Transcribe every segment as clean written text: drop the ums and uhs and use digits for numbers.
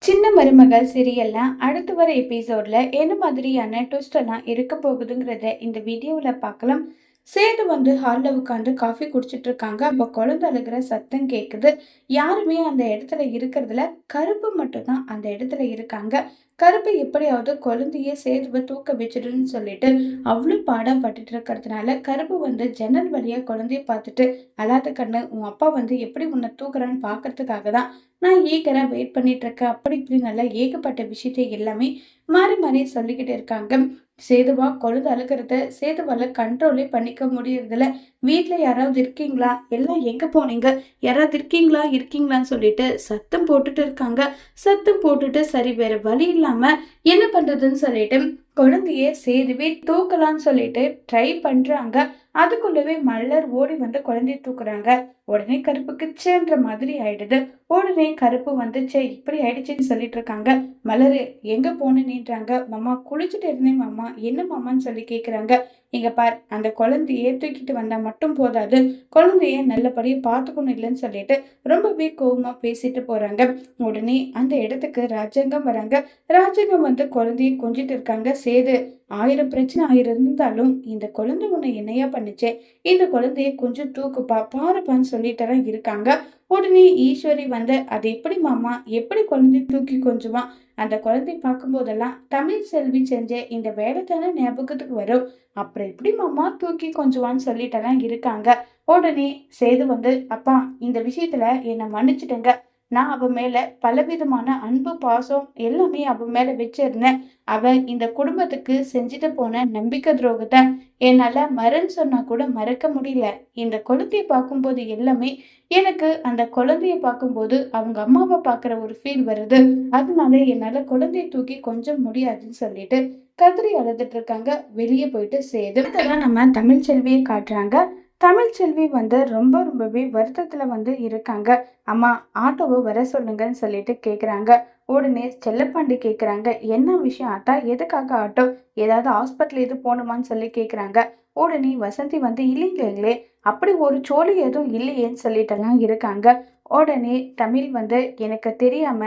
சின்ன மருமகள் சீரியல்ல அடுத்து வர எபிசோட்ல என்ன மாதிரியான ட்விஸ்ட் எல்லாம் இருக்க போகுதுங்கிறத இந்த வீடியோல பார்க்கலாம். சேது ஹால்ல உட்காந்து காஃபி குடிச்சிட்டு இருக்காங்க. அப்ப குழந்தை அழுகிற சத்தம் கேக்குது. யாருமே அந்த இடத்துல இருக்கிறதுல கருப்பு மட்டும்தான் அந்த இடத்துல இருக்காங்க. கருப்பு எப்படியாவது குழந்தைய சேதுவை தூக்க வச்சிடுன்னு சொல்லிட்டு அவ்வளவு பாடம் பட்டுட்டு இருக்கிறதுனால கருப்பு ஜன்னல் வழியா குழந்தைய பார்த்துட்டு, அழாத கண்ணு, உன் அப்பா எப்படி உன்னை தூக்குறான்னு பாக்குறதுக்காக தான் நான் ஈகரா வெயிட் பண்ணிட்டு இருக்கேன். அப்படி இப்படி நல்லா ஏகப்பட்ட விஷயத்தை எல்லாமே மாறி மாறி சொல்லிக்கிட்டு இருக்காங்க. சேதுவா குழந்தை அழுகிறத சேதுவால கண்ட்ரோலே பண்ணிக்க முடியறதில்ல. வீட்டுல யாராவது இருக்கீங்களா, எல்லாம் எங்க போனீங்க, யாராவது இருக்கீங்களான்னு சொல்லிட்டு சத்தம் போட்டுட்டு இருக்காங்க. சத்தம் போட்டுட்டு சரி வேற வழி இல்லாம என்ன பண்றதுன்னு சொல்லிட்டு குழந்தைய சேதுவே தூக்கலான்னு சொல்லிட்டு ட்ரை பண்றாங்க. அதுக்குள்ளவே மல்லர் ஓடி குழந்தைய தூக்குறாங்க. உடனே கருப்புக்கு சேன்ற மாதிரி ஆயிடுது. உடனே கருப்பு சே இப்படி ஆயிடுச்சுன்னு சொல்லிட்டு இருக்காங்க. மலரு எங்க போனேன்றாங்க. மாமா குளிச்சுட்டு இருந்தேன் மாமா. என்ன மாமான்னு சொல்லி கேக்குறாங்க. இங்க பார், அந்த குழந்தைய தூக்கிட்டு வந்தா மட்டும் போதாது, குழந்தைய நல்லபடியா பாத்துக்கணும் இல்லைன்னு சொல்லிட்டு ரொம்பவே கோவமா பேசிட்டு போறாங்க. உடனே அந்த இடத்துக்கு ராஜாங்கம் வராங்க. ராஜாங்கம் குழந்தைய கொஞ்சிட்டு இருக்காங்க. சேது, 1000 பிரச்சனை இருந்தாலும் இந்த குழந்தை உன்னை என்னையா பண்ணுச்சே, இந்த குழந்தைய கொஞ்சம் தூக்குப்பா பாருப்பான்னு சொல்லிட்டு இருக்காங்க. உடனே ஈஸ்வரி அது எப்படி மாமா, எப்படி குழந்தைய தூக்கி கொஞ்சுவான், அந்த குழந்தைய பார்க்கும் போதெல்லாம் தமிழ் செல்வி செஞ்ச இந்த வேலை தானே ஞாபகத்துக்கு வரும், அப்புறம் எப்படி மாமா தூக்கி கொஞ்சுவான்னு சொல்லிட்டு இருக்காங்க. உடனே சேது அப்பா, இந்த விஷயத்துல என்னை மன்னிச்சிடுங்க. நான் அவ மேல பலவிதமான அன்பு பாசம் எல்லாமே அவ மேல வச்சிருந்தேன். அவ இந்த குடும்பத்துக்கு செஞ்சுட்டு போன நம்பிக்கை துரோகத்தை என்னால மறன்னு சொன்னா கூட மறக்க முடியல. இந்த குழந்தைய பார்க்கும்போது எல்லாமே எனக்கு அந்த குழந்தைய பார்க்கும்போது அவங்க அம்மாவை பார்க்குற ஒரு ஃபீல் வருது. அதனால என்னால குழந்தைய தூக்கி கொஞ்சம் முடியாதுன்னு சொல்லிட்டு கதறி அழுதுட்டு இருக்காங்க. வெளியே போயிட்டு சேது இதெல்லாம் நம்ம தமிழ்ச்செல்வியை காட்டுறாங்க. தமிழ்ச்செல்வி ரொம்பவே வருத்தத்துல இருக்காங்க. அம்மா, ஆட்டோவை வர சொல்லுங்கன்னு சொல்லிட்டு கேக்குறாங்க. உடனே செல்லப்பாண்டி கேக்குறாங்க, என்ன விஷயம் ஆட்டா, எதுக்காக ஆட்டோ, ஏதாவது ஹாஸ்பிட்டல் எது போகணுமான்னு சொல்லி கேக்குறாங்க. உடனே வசந்தி இல்லைங்களே, அப்படி ஒரு சோழி எதுவும் இல்லையேன்னு சொல்லிட்டுலாம் இருக்காங்க. உடனே தமிழ் எனக்கு தெரியாம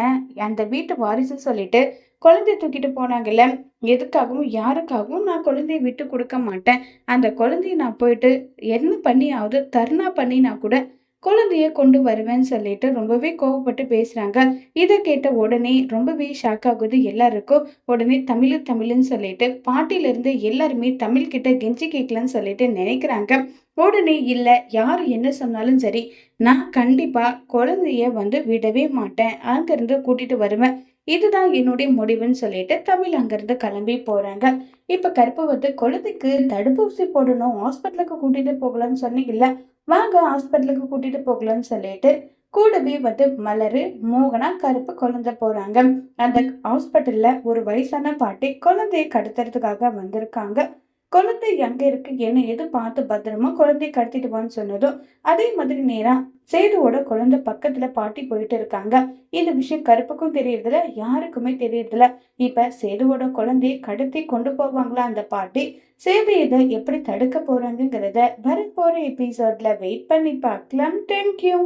அந்த வீட்டு வாரிசு சொல்லிட்டு குழந்தைய தூக்கிட்டு போனாங்கல்ல, எதுக்காகவும் யாருக்காகவும் நான் குழந்தைய விட்டு கொடுக்க மாட்டேன். அந்த குழந்தைய நான் போயிட்டு என்ன பண்ணியாவது தர்ணா பண்ணினா கூட குழந்தைய கொண்டு வருவேன்னு சொல்லிட்டு ரொம்பவே கோவப்பட்டு பேசுறாங்க. இதை கேட்ட உடனே ரொம்பவே ஷாக் ஆகுது எல்லாருக்கும். உடனே தமிழ்னு சொல்லிட்டு பாட்டில இருந்து எல்லாருமே தமிழ் கிட்ட கெஞ்சி கேட்கலன்னு சொல்லிட்டு நினைக்கிறாங்க. உடனே இல்ல, யாரு என்ன சொன்னாலும் சரி, நான் கண்டிப்பா குழந்தைய விடவே மாட்டேன், அங்கிருந்து கூட்டிட்டு வருவேன், இதுதான் என்னுடைய முடிவுன்னு சொல்லிட்டு தமிழ் அங்கிருந்து கிளம்பி போறாங்க. இப்ப கருப்பு குழந்தைக்கு தடுப்பூசி போடணும், ஹாஸ்பிட்டலுக்கு கூட்டிட்டு போகலான்னு சொன்னீங்கல்ல, வாங்க ஹாஸ்பிட்டலுக்கு கூட்டிட்டு போகலான்னு சொல்லிட்டு கூடவே மலரு, மோகனா, கருப்பு குழந்தை போறாங்க. அந்த ஹாஸ்பிட்டல்ல ஒரு வயசான பாட்டி குழந்தைய கடத்துறதுக்காக வந்திருக்காங்க. குழந்தை எங்க இருக்கு என்ன எது பார்த்து பத்திரமா குழந்தைய கடத்திட்டு வான்னு சொன்னதும் அதே மாதிரி நேரா சேதுவோட குழந்தை பக்கத்துல பாட்டி போயிட்டு இருக்காங்க. இந்த விஷயம் கருப்புக்கும் தெரியறதுல, யாருக்குமே தெரியறதுல. இப்ப சேதுவோட குழந்தைய கடத்தி கொண்டு போவாங்களா அந்த பாட்டி, சேது இதை எப்படி தடுக்க போறாங்கிறத வரப்போற எபிசோட்ல வெயிட் பண்ணி பார்க்கலாம். தேங்க்யூ.